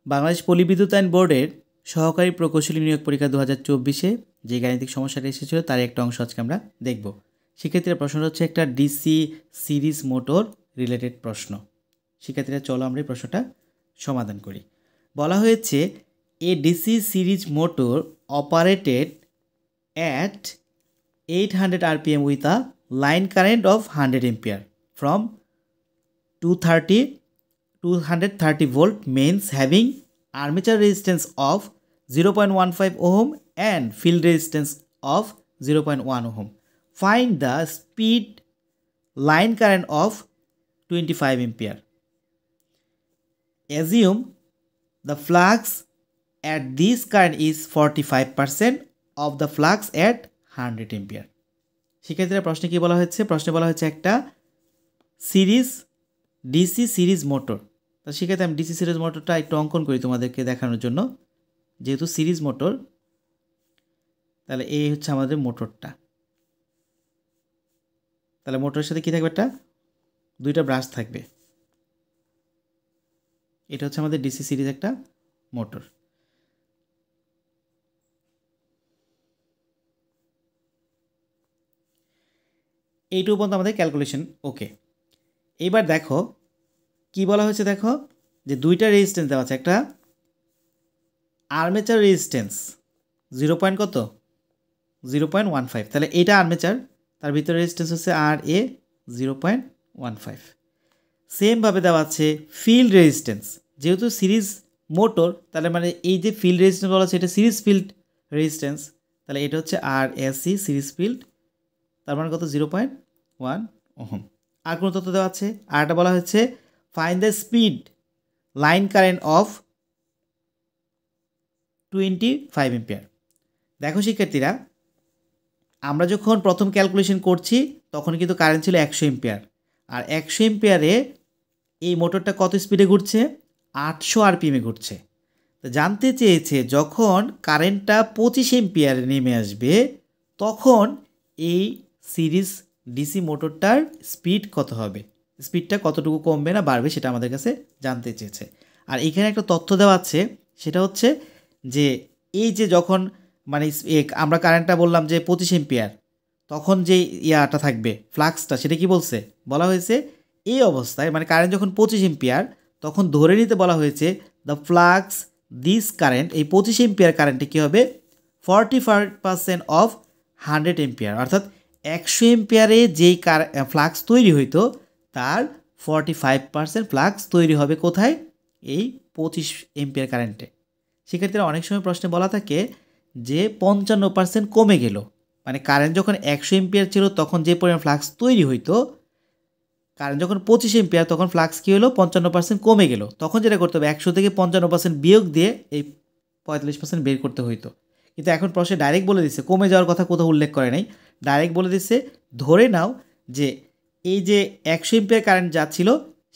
বাংলাদেশ পল্লী বোর্ডের সহকারী প্রকৌশলী নিয়োগ পরীক্ষা 2024-এ যে গাণিতিক সমস্যাটা এসেছিল তার একটা অংশ আজকে আমরা দেখব। শিক্ষার্থীরা প্রশ্নটা হচ্ছে একটা ডিসি সিরিজ মোটর রিলেটেড প্রশ্ন। শিক্ষার্থীরা চলো আমরা এই প্রশ্নটা সমাধান করি। বলা হয়েছে a DC series motor operated at 800 rpm with a line current of 100 ampere from 230 volt mains having armature resistance of 0.15 ohm and field resistance of 0.1 ohm. Find the speed line current of 25 ampere. Assume the flux at this current is 45% of the flux at 100 ampere. শিক্ষার্থীরা প্রশ্নে কি বলা হয়েছে? প্রশ্নে বলা হয়েছে একটা DC series motor. তো শিক্ষার্থী আমি ডিসি সিরিজ মোটরটা একটু অঙ্কন করি তোমাদেরকে দেখানোর জন্য, যেহেতু সিরিজ মোটর। তাহলে এই হচ্ছে আমাদের মোটরটা। তাহলে মোটরের সাথে কি থাকবে? একটা দুইটা ব্রাশ থাকবে। এটা হচ্ছে আমাদের ডিসি সিরিজ একটা মোটর। এইটুকু পর্যন্ত আমাদের ক্যালকুলেশন ওকে। এইবার দেখো কি বলা হয়েছে, দেখো যে দুইটা রেজিস্ট্যান্স দেওয়া আছে। একটা আর্মেচার রেজিস্ট্যান্স 0.15, তাহলে এটা আর্মেচার, তার ভিতরে রেজিস্ট্যান্স হচ্ছে RA 0.15। সেমভাবে দেওয়া আছে ফিল্ড রেজিস্ট্যান্স, যেহেতু সিরিজ মোটর তাহলে মানে এই যে ফিল্ড রেজিস্ট্যান্স বলা আছে এটা সিরিজ ফিল্ড রেজিস্ট্যান্স, তাহলে এটা হচ্ছে RAC সিরিজ ফিল্ড, তার মানে কত 0.1 ওহম। আর কোনো তথ্য দেওয়া আছে? আর একটা বলা হচ্ছে find the speed line current of 25 ampere. দেখো শিক্ষার্থীরা, আমরা যখন প্রথম ক্যালকুলেশন করছি তখন কিন্তু কারেন্ট ছিল 100 এম্পিয়ার, আর 100 এম্পিয়ারে এই মোটরটা কত স্পিডে ঘুরছে? 800 আরপিএমে ঘুরছে। তো জানতে চেয়েছে যখন কারেন্টটা 25 এম্পিয়ারে নেমে আসবে তখন এই সিরিজ ডিসি মোটরটার স্পিড কত হবে, স্পিডটা কতটুকু কমবে না বাড়বে সেটা আমাদের কাছে জানতে চেয়েছে। আর এখানে একটা তথ্য দেওয়া আছে, সেটা হচ্ছে যে এই যে যখন মানে আমরা কারেন্টটা বললাম যে 25 এম্পিয়ার, তখন যে ইয়াটা থাকবে ফ্লাক্সটা, সেটা কি বলছে? বলা হয়েছে এই অবস্থায় মানে কারেন্ট যখন 25 এম্পিয়ার তখন ধরে নিতে বলা হয়েছে দ্য ফ্লাক্স দিস কারেন্ট, এই 25 এম্পিয়ার কারেন্টে কী হবে? 45% অফ 100 এম্পিয়ার, অর্থাৎ 100 এম্পিয়ারে যেই ফ্লাক্স তৈরি হইতো তার 45% ফ্লাক্স তৈরি হবে কোথায়? এই 25 এম্পিয়ার কারেন্টে। শিক্ষার্থীরা অনেক সময় প্রশ্নে বলা থাকে যে 55% কমে গেল, মানে কারেন্ট যখন 100 এম্পিয়ার ছিল তখন যে পরিমাণ ফ্লাক্স তৈরি হইতো, কারেন্ট যখন 25 এম্পিয়ার তখন ফ্লাক্স কী হলো? 55% কমে গেল। তখন যেটা করতে হবে 100 থেকে 55% বিয়োগ দিয়ে এই 45% বের করতে হইতো। কিন্তু এখন প্রশ্নে ডাইরেক্ট বলে দিচ্ছে, কমে যাওয়ার কথা কোথাও উল্লেখ করে নাই, ডাইরেক্ট বলে দিচ্ছে ধরে নাও যে এই যে 100 এম্পিয়ার কারেন্ট যাচ্ছিল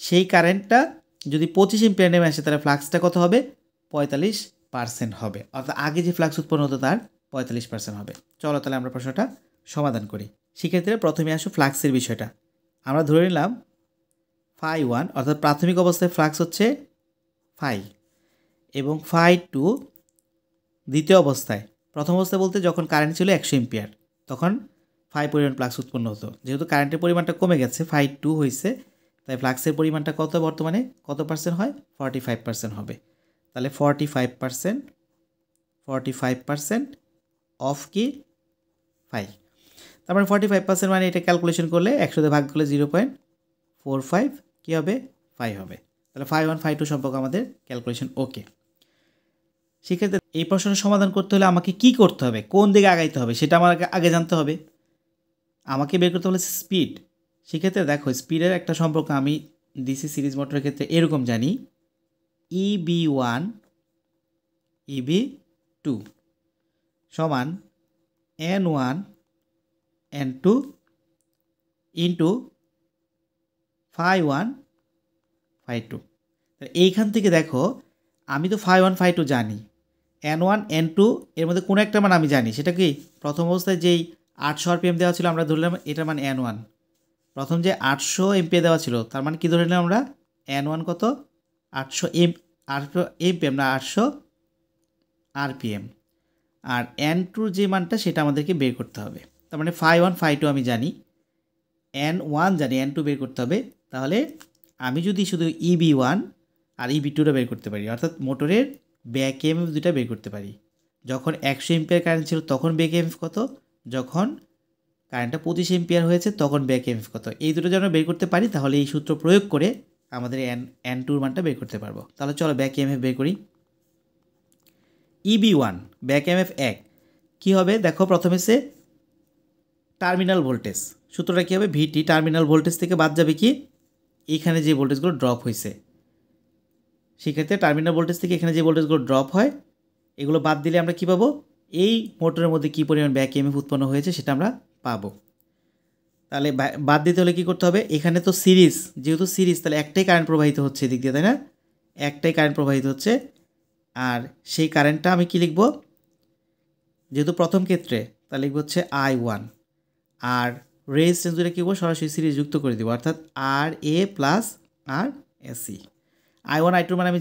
সেই কারেন্টটা যদি 25 এম্পিয়ার নেমে আসে তাহলে ফ্লাক্সটা কত হবে? 45% হবে, অর্থাৎ আগে যে ফ্লাক্স উৎপন্ন হতো তার 45% হবে। চলো তাহলে আমরা প্রশ্নটা সমাধান করি। শিক্ষার্থীরা প্রথমে আসো ফ্লাক্সের বিষয়টা। আমরা ধরে নিলাম φ1, অর্থাৎ প্রাথমিক অবস্থায় ফ্লাক্স হচ্ছে φ, এবং φ2 দ্বিতীয় অবস্থায়। প্রথম অবস্থায় বলতে যখন কারেন্ট ছিল 100 এম্পিয়ার তখন φ পরিমাণ ফ্লাক্স উৎপন্ন হতো, যেহেতু কারেন্টের পরিমাণটা কমে গেছে φ2 হয়েছে, তাই ফ্লাক্সের পরিমাণটা কত বর্তমানে কত পার্সেন্ট হয়? 45% হবে। তাহলে 45% অফ কি? φ। তার মানে 45% মানে এটা ক্যালকুলেশন করলে 100 দিয়ে ভাগ করলে 0.45 কী হবে? φ হবে। তাহলে φ1 φ2 সম্পর্কে আমাদের ক্যালকুলেশন ওকে। সেক্ষেত্রে এই প্রশ্নের সমাধান করতে হলে আমাকে কি করতে হবে, কোন দিকে আগাইতে হবে সেটা আমাকে আগে জানতে হবে। আমাকে বের করতে হলে স্পিড। সেক্ষেত্রে দেখো স্পিডের একটা সম্পর্ক আমি ডিসি সিরিজ মোটরের ক্ষেত্রে এরকম জানি, EB1 EB2 সমান N1 N2 ইন্টু φ1 φ2। এইখান থেকে দেখো আমি তো φ1 φ2 জানি, N1 N2 এর মধ্যে কোনো একটা মান আমি জানি, সেটা কি? প্রথম অবস্থায় যেই 800 আরপিএম দেওয়া ছিল আমরা ধরলাম এটার মান N1। প্রথম যে 800 এমপিএ দেওয়া ছিল তার মানে কি ধরে নিলাম আমরা? N1 কত? 800 এমপিএম না 800 আরপিএম। আর N2 যে মানটা সেটা আমাদেরকে বের করতে হবে। তার মানে φ1 φ2 আমি জানি, N1 জানি, N2 বের করতে হবে। তাহলে আমি যদি শুধু EB1 আর EB2টা বের করতে পারি, অর্থাৎ মোটরের ব্যাক ইএমএফ দুইটা বের করতে পারি। যখন 100 এম্পিয়ার কারেন্ট ছিল তখন ব্যাক ইএমএফ কত, যখন কারেন্টটা 25 এম্পিয়ার হয়েছে তখন ব্যাক ইএমএফ কত, এই দুটো যেন বের করতে পারি, তাহলে এই সূত্র প্রয়োগ করে আমাদের N2 মানটা বের করতে পারবো। তাহলে চলো ব্যাক ইএমএফ বের করি। EB1 ব্যাক ইএমএফ 1 কী হবে দেখো, প্রথমে সে টার্মিনাল ভোল্টেজ, সূত্রটা কী হবে, ভিটি টার্মিনাল ভোল্টেজ থেকে বাদ যাবে কি এইখানে যে ভোল্টেজগুলো ড্রপ হয়েছে, সেক্ষেত্রে টার্মিনাল ভোল্টেজ থেকে এখানে যে ভোল্টেজগুলো ড্রপ হয় এগুলো বাদ দিলে আমরা কী পাবো, এই মোটরের মধ্যে কী পরিমাণ ব্যাক ইএমএফ উৎপন্ন হয়েছে সেটা আমরা পাবো। তাহলে বাদ দিতে হলে কী করতে হবে, এখানে তো সিরিজ, যেহেতু সিরিজ তাহলে একটাই কারেন্ট প্রবাহিত হচ্ছে এদিক দিয়ে, তাই না, একটাই কারেন্ট প্রবাহিত হচ্ছে। আর সেই কারেন্টটা আমি কি লিখব, যেহেতু প্রথম ক্ষেত্রে তাহলে লিখব হচ্ছে I1, আর রেজিস্ট্যান্স দুটো কী করবো, সরাসরি সিরিজ যুক্ত করে দেবো, অর্থাৎ RA plus RSC। I1 I2 মানে আমি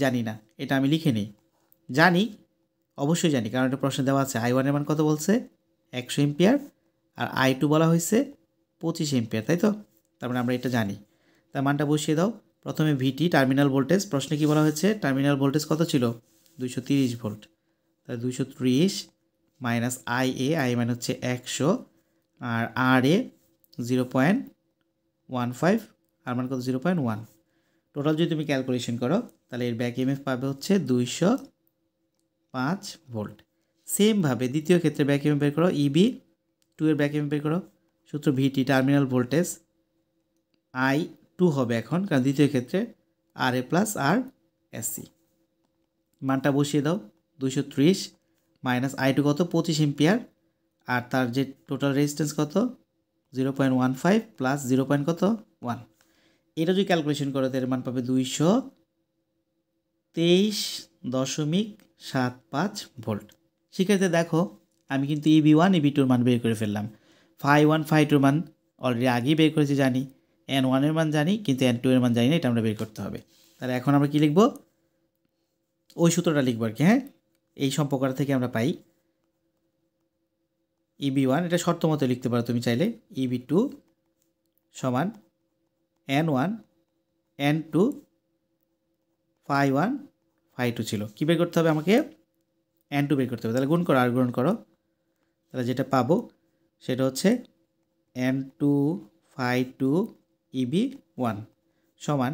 জানি না, এটা আমি লিখে নিই। জানি, অবশ্যই জানি, কারণ এটা প্রশ্ন দেওয়া আছে। I1 এর মান কত বলছে, 100 এম্পিয়ার, আর I2 বলা হয়েছে 25 এম্পিয়ার, তাই তো, তার মানে আমরা এটা জানি। তার মানটা বসিয়ে দাও। প্রথমে ভিটি টার্মিনাল ভোল্টেজ, প্রশ্নে কী বলা হয়েছে, টার্মিনাল ভোল্টেজ কত ছিল, 230 ভোল্ট, তাহলে 230 মাইনাস আই মানে হচ্ছে 100, আর RA 0.15, আর মান কত 0.1। টোটাল যদি তুমি ক্যালকুলেশন করো তাহলে এর ব্যাক ইএমএফ পাবে হচ্ছে 205 ভোল্ট। সেমভাবে দ্বিতীয় ক্ষেত্রে ব্যাক ইএমএফ বের করো, EB2 এর ব্যাক ইএমএফ বের করো, সূত্র ভিটি টার্মিনাল ভোল্টেজ I2 হবে এখন, কারণ দ্বিতীয় ক্ষেত্রে RA প্লাস RSC। মানটা বসিয়ে দাও, 230 মাইনাস I2 কত 25 এম্পিয়ার, আর তার যে টোটাল রেজিস্ট্যান্স কত 0.15 প্লাস 0.1, এটা যদি ক্যালকুলেশন করো এর মান পাবে 223.75 ভোল্ট। সেক্ষেত্রে দেখো আমি কিন্তু EB1 EB2 মান বের করে ফেললাম, φ1 φ2 মান অলরেডি আগেই বের করেছি জানি, N1 এর মান জানি, কিন্তু N2 এর মান জানি না, এটা আমরা বের করতে হবে। তাহলে এখন আমরা কী লিখব, ওই সূত্রটা লিখব আর কি। হ্যাঁ, এই সম্পর্কটা থেকে আমরা পাই EB1, এটা শর্ত মতো লিখতে পারো তুমি চাইলে, EB2 সমান N1 N2 φ1 φ2 ছিল। কী বের করতে হবে আমাকে, N2 বের করতে হবে। তাহলে গুণ করো, আর গুণ করো, তাহলে যেটা পাবো সেটা হচ্ছে N2 φ2 EB1 সমান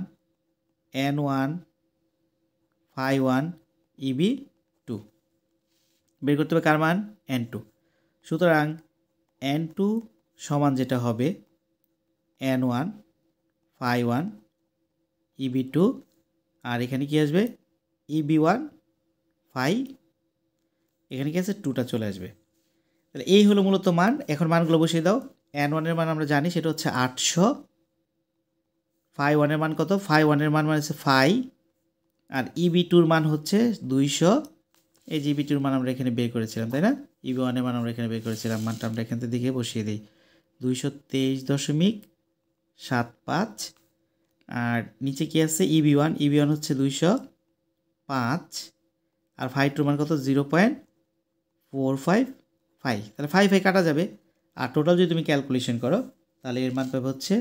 N1 φ1 EB2। বের করতে হবে কার মান, N2। সুতরাং N2 সমান যেটা হবে N1 φ1 EB2, আর এখানে কি আসবে EB1 ফাই, এখানে কি আছে 2টা চলে আসবে। তাহলে এই হলো মূলত মান। এখন মানগুলো বসিয়ে দাও। N1 এর মান আমরা জানি সেটা হচ্ছে 800, φ1 এর মান কত, φ1 এর মান হচ্ছে ফাই, আর EB2 র মান হচ্ছে 200। এই যে EB2 র মান আমরা এখানে বের করেছিলাম, তাই না, EB1 এর মান আমরা এখানে বের করেছিলাম, মানটা আমরা এখান থেকে দেখে বসিয়ে দিই 223.75, আর নিচে কি আছে EB1 হচ্ছে 205, আর φ2 মান কত 0.455, তাহলে 5 কাটা যাবে। আর টোটাল যদি তুমি ক্যালকুলেশন করো তাহলে এর মান পাবে হচ্ছে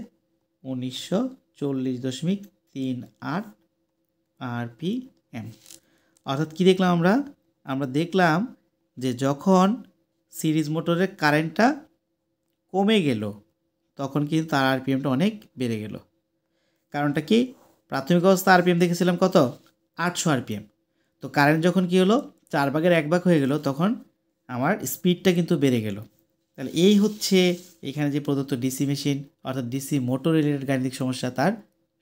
1940.38 RPM। অর্থাৎ কী দেখলাম আমরা দেখলাম যে যখন সিরিজ মোটরের কারেন্টটা কমে গেল তখন কিন্তু তার আরপিএমটা অনেক বেড়ে গেল। কারণটা কি, প্রাথমিক অবস্থা আরপিএম দেখেছিলাম কত 800 RPM, তো কারেন্ট যখন কি হলো 4 ভাগের 1 ভাগ হয়ে গেল তখন আমার স্পিডটা কিন্তু বেড়ে গেল। তাহলে এই হচ্ছে এখানে যে প্রদত্ত ডিসি মেশিন অর্থাৎ ডিসি মোটর রিলেটেড গাণিতিক সমস্যা তার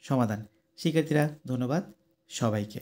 সমাধান। শিক্ষার্থীরা ধন্যবাদ সবাইকে।